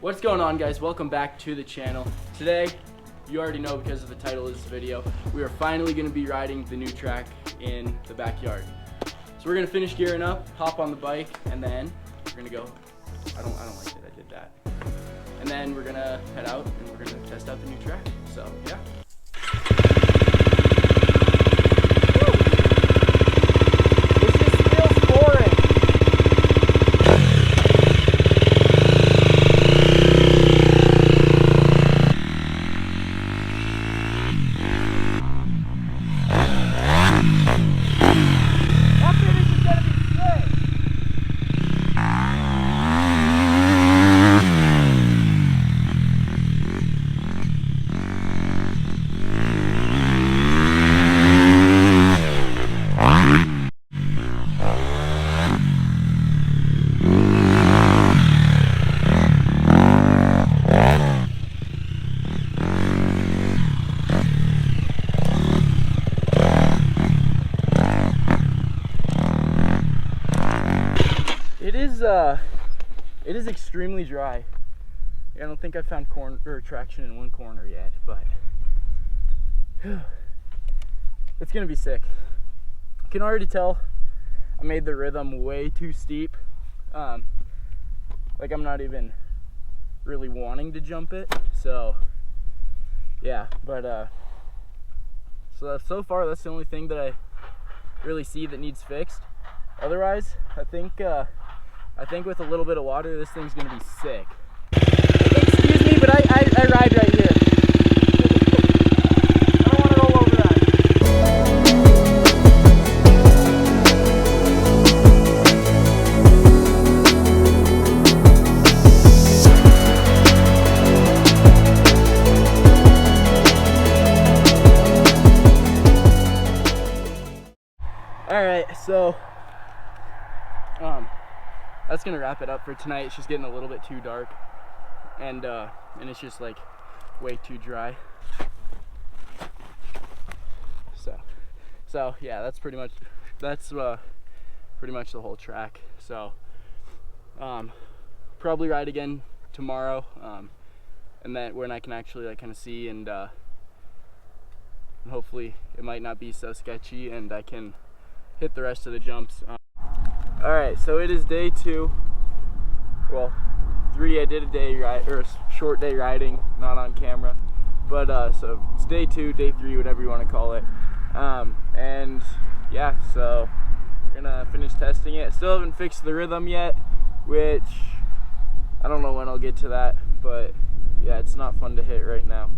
What's going on, guys? Welcome back to the channel. Today, you already know because of the title of this video, we are finally going to be riding the new track in the backyard. So we're going to finish gearing up, hop on the bike, and then we're going to go. I don't like that I did that. And then we're going to head out and we're going to test out the new track. So, yeah. It is extremely dry. I don't think I found traction in one corner yet, but it's gonna be sick. I can already tell I made the rhythm way too steep. Like I'm not even really wanting to jump it. So yeah, but so far that's the only thing that I really see that needs fixed. Otherwise, I think with a little bit of water, this thing's gonna be sick. Excuse me, but I ride right here. I don't want to roll over that. All right, so that's gonna wrap it up for tonight. It's just getting a little bit too dark, and it's just like way too dry. So yeah, that's pretty much the whole track. So probably ride again tomorrow, and then when I can actually like kind of see, and hopefully it might not be so sketchy, and I can hit the rest of the jumps. Alright, so it is day 2. Well, 3, I did a day ride, or a short day riding, not on camera. But so it's day 2, day 3, whatever you want to call it. And yeah, so we're gonna finish testing it. Still haven't fixed the rhythm yet, which I don't know when I'll get to that, but yeah, it's not fun to hit right now.